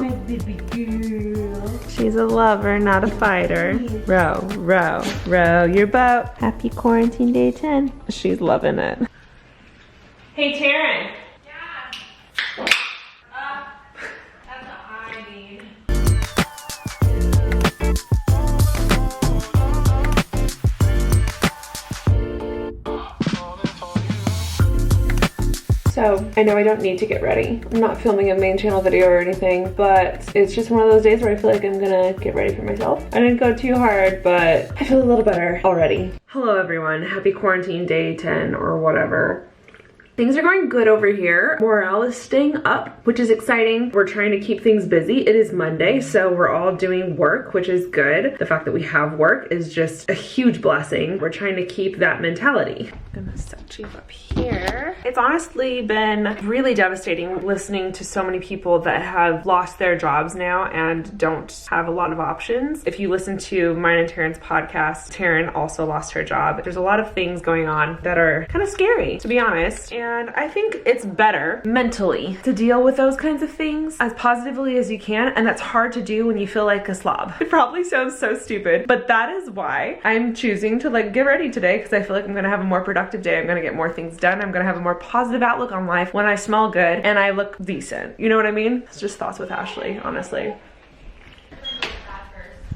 My baby girl. She's a lover, not a fighter. Row, row, row your boat. Happy quarantine day 10. She's loving it. Hey, Taryne. Yeah. That's what I need. So, I know I don't need to get ready. I'm not filming a main channel video or anything, but it's just one of those days where I feel like I'm gonna get ready for myself. I didn't go too hard, but I feel a little better already. Hello everyone, happy quarantine day 10 or whatever. Things are going good over here. Morale is staying up, which is exciting. We're trying to keep things busy. It is Monday, so we're all doing work, which is good. The fact that we have work is just a huge blessing. We're trying to keep that mentality. I'm gonna set you up here. It's honestly been really devastating listening to so many people that have lost their jobs now and don't have a lot of options. If you listen to mine and Taryne's podcast, Taryne also lost her job. There's a lot of things going on that are kind of scary, to be honest. And I think it's better mentally to deal with those kinds of things as positively as you can. And that's hard to do when you feel like a slob. It probably sounds so stupid, but that is why I'm choosing to get ready today, because I feel like I'm gonna have a more productive day. I'm gonna get more things done. I'm gonna have a more positive outlook on life when I smell good and I look decent. You know what I mean? It's just thoughts with Ashley, honestly.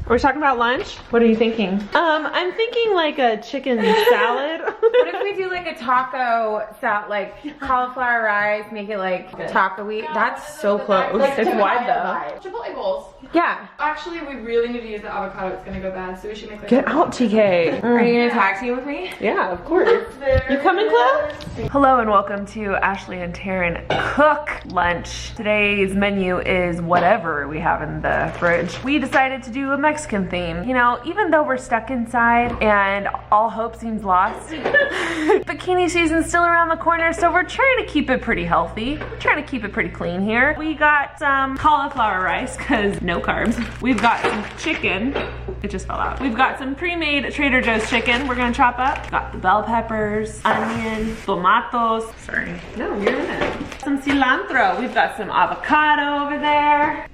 Are we talking about lunch? What are you thinking? I'm thinking like a chicken salad. What if we do like a taco salad, like cauliflower rice, make it like taco-y? That's so close. Like It's wide though. Chipotle bowls. Yeah. Actually, we really need to use the avocado. It's gonna go bad, so we should make like Get out, TK. Are you gonna tag team with me? Yeah, of course. You coming, Chloe? Hello and welcome to Ashley and Taryne Cook Lunch. Today's menu is whatever we have in the fridge. We decided to do a Mexican theme. You know, even though we're stuck inside and all hope seems lost, bikini season's still around the corner, so we're trying to keep it pretty healthy. We're trying to keep it pretty clean here. We got some cauliflower rice, because no carbs. We've got some chicken. It just fell out. We've got some pre-made Trader Joe's chicken we're gonna chop up. Got the bell peppers, onions, tomatos. Sorry. No, you're in it. Some cilantro. We've got some avocado over there.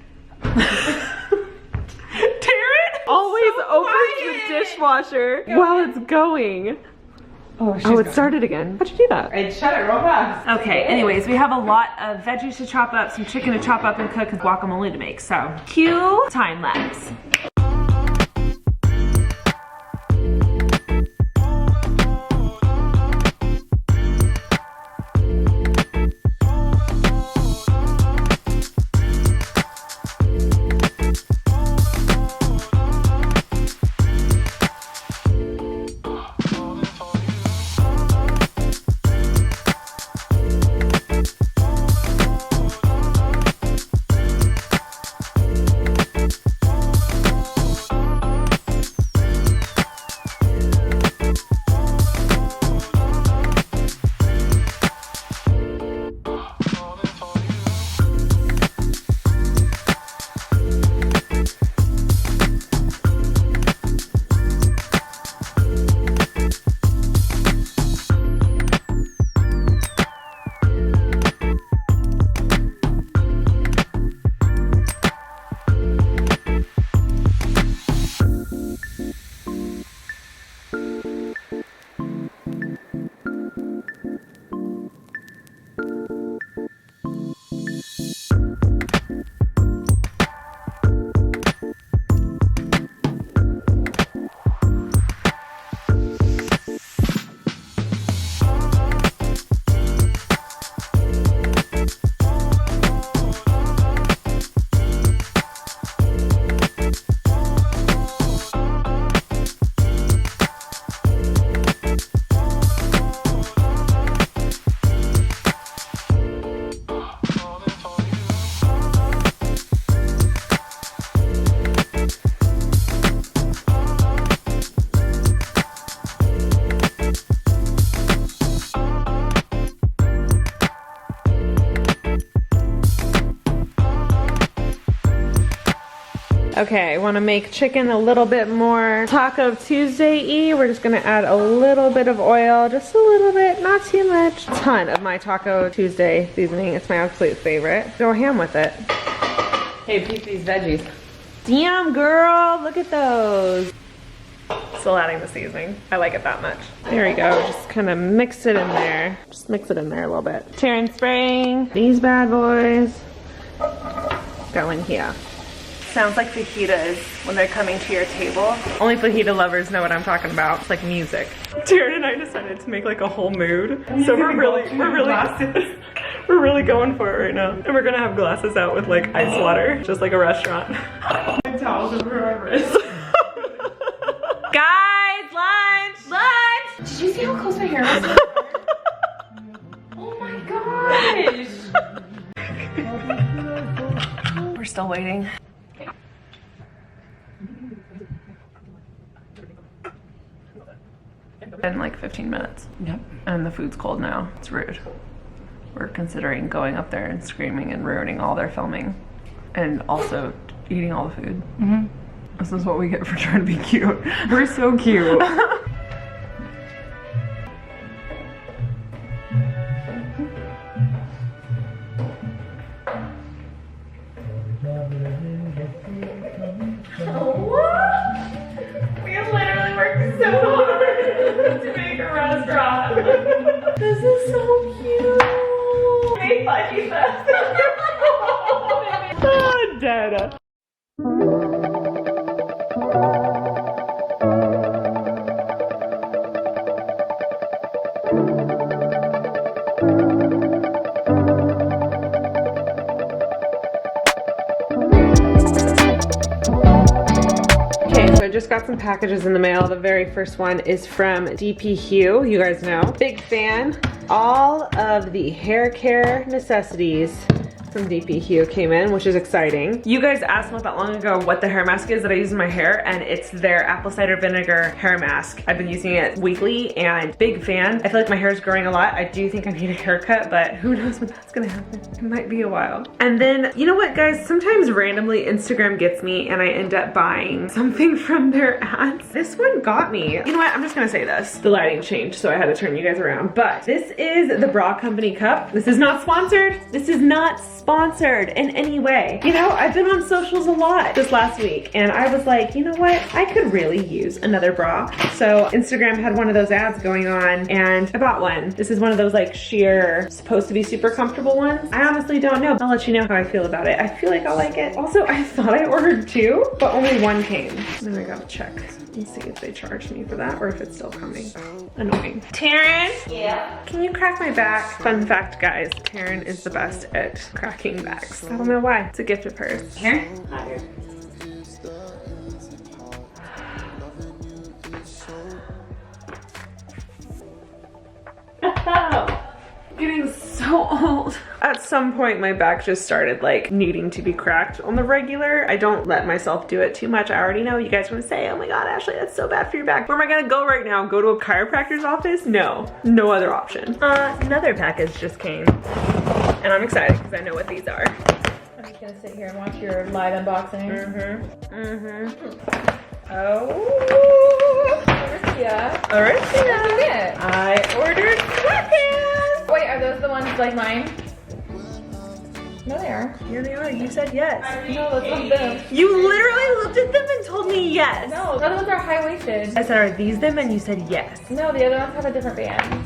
Taryne always opens the dishwasher while it's going. Oh, it started again. How'd you do that? I shut it real fast. Okay, anyways, we have a lot of veggies to chop up, some chicken to chop up and cook, and guacamole to make. So, cue time lapse. Okay, I want to make chicken a little bit more Taco Tuesday-y. We're just gonna add a little bit of oil, just a little bit, not too much. A ton of my Taco Tuesday seasoning. It's my absolute favorite. Go ham with it. Hey, peep these veggies. Damn, girl, look at those. Still adding the seasoning. I like it that much. There we go. Just kind of mix it in there. Just mix it in there a little bit. Taryne spraying these bad boys. Go in here. Sounds like fajitas when they're coming to your table. Only fajita lovers know what I'm talking about. It's like music. Taryne and I decided to make like a whole mood. So we're really going for it right now. And we're gonna have glasses out with like ice water, just like a restaurant. Towels over our wrists. Guys, lunch! Lunch! Did you see how close my hair was? Oh my gosh! We're still waiting. In like 15 minutes. Yep. And the food's cold now. It's rude. We're considering going up there and screaming and ruining all their filming. And also eating all the food. Mm-hmm. This is what we get for trying to be cute. We're so cute. We literally worked so hard to make a restaurant. This is so cute. Make fudgy fest. Oh, Dada. I just got some packages in the mail. The very first one is from DP Hue. You guys know. Big fan. All of the hair care necessities from DP Hue came in, which is exciting. You guys asked not that long ago what the hair mask is that I use in my hair, and it's their apple cider vinegar hair mask. I've been using it weekly and big fan. I feel like my hair is growing a lot. I do think I need a haircut, but who knows when that's gonna happen. It might be a while. And then, you know what guys, sometimes randomly Instagram gets me and I end up buying something from their ads. This one got me. You know what, I'm just gonna say this. The lighting changed, so I had to turn you guys around, but this is the Bra Company cup. This is not sponsored. This is not sponsored in any way. You know, I've been on socials a lot this last week and I was like, you know what? I could really use another bra. So Instagram had one of those ads going on and I bought one. This is one of those like sheer, supposed to be super comfortable ones. I honestly don't know. I'll let you know how I feel about it. I feel like I'll like it. Also, I thought I ordered two, but only one came. Then I gotta check and see if they charged me for that or if it's still coming. Annoying. Taryne? Yeah. Can you crack my back? Fun fact, guys, Taryne is the best at cracking backs. I don't know why. It's a gift of hers. Here? Higher. Getting so old. At some point, my back just started like needing to be cracked on the regular. I don't let myself do it too much. I already know you guys want to say, oh my God, Ashley, that's so bad for your back. Where am I gonna go right now? Go to a chiropractor's office? No, no other option. Another package just came and I'm excited because I know what these are. I'm just gonna sit here and watch your live unboxing. Oh. Yeah. All right. What did you get? I ordered sweatpants. Wait, are those the ones like mine? No, they are. Here they are. You said yes. No, those ones them. You literally looked at them and told me yes. No, the other ones are high-waisted. I said, are these them? And you said yes. No, the other ones have a different band.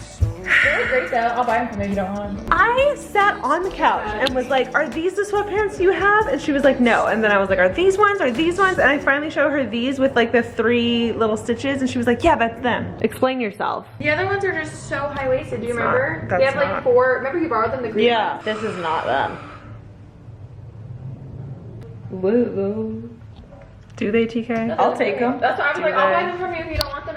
They look great though. I'll buy them from you if you don't want them. I sat on the couch and was like, are these the sweatpants you have? And she was like, no. And then I was like, are these ones? Are these ones? And I finally showed her these with like the 3 little stitches and she was like, yeah, that's them. Explain yourself. The other ones are just so high-waisted. Do you It's remember? not. They have That's like not. 4. Remember you borrowed them, the green ones? This is not them. Woo. Do they, TK? I'll take them. That's why I was Do like, I'll buy they? them from you if you don't want them.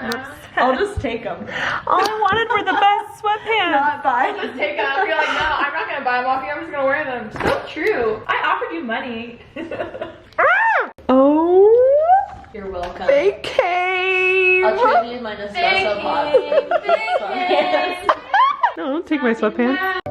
I'll just take them. All I wanted were the best sweatpants. Not buy. Just take them. You're like, no, I'm not gonna buy them off you. I'm just gonna wear them. So true. I offered you money. Oh, You're welcome. they came. I'll trade you my Nespresso pod. No, don't take my sweatpants.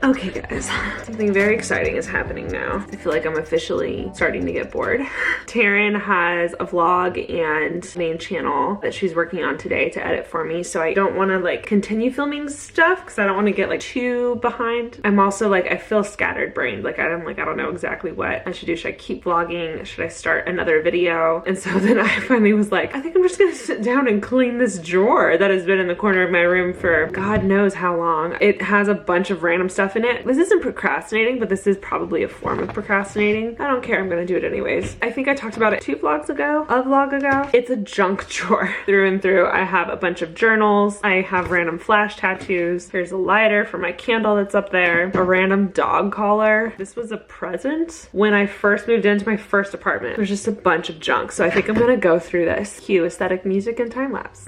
Okay guys, Something very exciting is happening now. I feel like I'm officially starting to get bored. Taryne has a vlog and main channel that she's working on today to edit for me, so I don't want to like continue filming stuff because I don't want to get like too behind. I'm also like, I feel scattered brained. Like I don't know exactly what I should do. Should I keep vlogging? Should I start another video? And so then I finally was like, I think I'm just gonna sit down and clean this drawer that has been in the corner of my room for God knows how long. It has a bunch of random stuff in it. This isn't procrastinating, but this is probably a form of procrastinating. I don't care, I'm gonna do it anyways. I think I talked about it a vlog ago. It's a junk drawer through and through. I have a bunch of journals. I have random flash tattoos. Here's a lighter for my candle that's up there. A random dog collar. This was a present when I first moved into my first apartment. There's just a bunch of junk. So I think I'm gonna go through this. Cue aesthetic music and time lapse.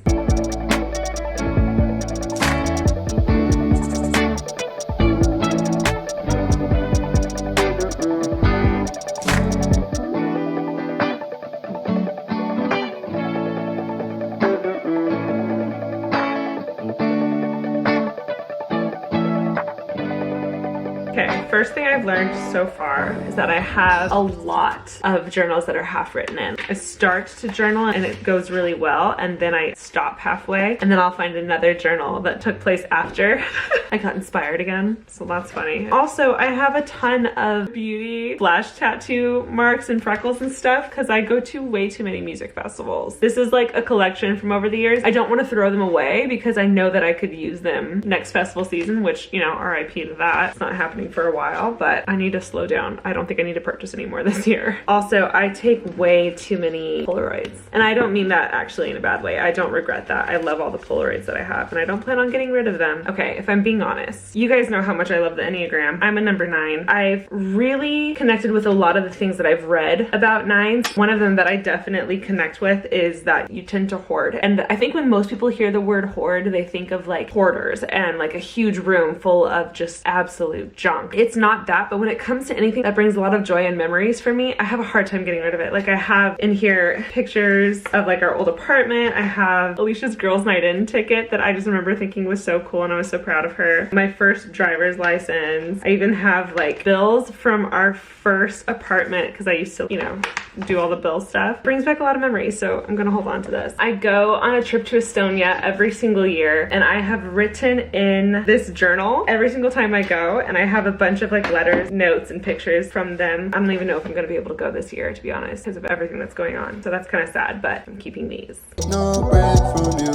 Okay, first thing I've learned so far is that I have a lot of journals that are half written in. I start to journal and it goes really well, and then I stop halfway, and then I'll find another journal that took place after I got inspired again, so that's funny. Also, I have a ton of beauty flash tattoo marks and freckles and stuff because I go to way too many music festivals. This is like a collection from over the years. I don't want to throw them away because I know that I could use them next festival season, which, you know, RIP to that. It's not happening for a while, but I need to slow down. I don't think I need to purchase any more this year. Also, I take way too many Polaroids, and I don't mean that actually in a bad way. I don't regret that. I love all the Polaroids that I have, and I don't plan on getting rid of them. Okay, if I'm being honest, you guys know how much I love the Enneagram. I'm a number 9. I've really connected with a lot of the things that I've read about 9s. One of them that I definitely connect with is that you tend to hoard. And I think when most people hear the word hoard, they think of like hoarders and like a huge room full of just absolute junk. It's not that, but when it comes to anything that brings a lot of joy and memories for me, I have a hard time getting rid of it. Like I have in here pictures of like our old apartment. I have Alicia's girls night in ticket that I just remember thinking was so cool, and I was so proud of her. My first driver's license. I even have like bills from our first apartment because I used to, you know, do all the bill stuff. Brings back a lot of memories, so I'm gonna hold on to this. I go on a trip to Estonia every single year, and I have written in this journal every single time I go, and I have a bunch of like letters, notes, and pictures from them. I don't even know if I'm gonna be able to go this year, to be honest, because of everything that's going on. So that's kind of sad, but I'm keeping these. No break from you,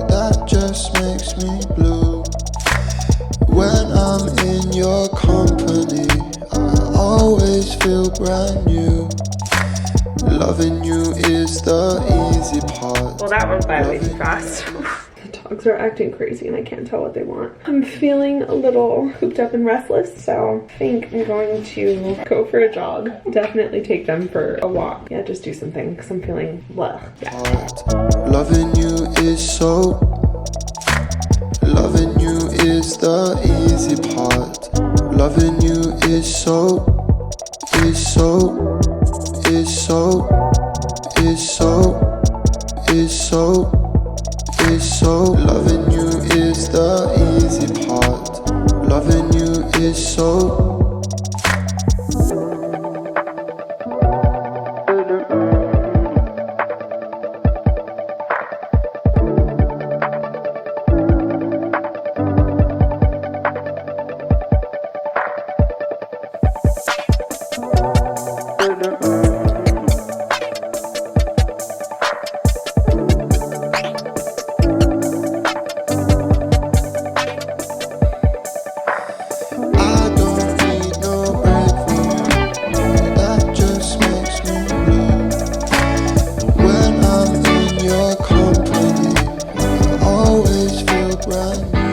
that just makes me blue. When I'm in your company, I always feel brand new. Loving you is the easy part. Well, that went by way too fast. The dogs are acting crazy and I can't tell what they want. I'm feeling a little cooped up and restless, so I think I'm going to go for a jog. Definitely take them for a walk. Yeah, just do something because I'm feeling blah. Yeah. Loving you is so. Loving you is the easy part. Loving you is so. Is so. Is so. Is so. Is so. Is so. Loving you is the easy part. Loving you is so. When I'm in your company, I always feel brand new.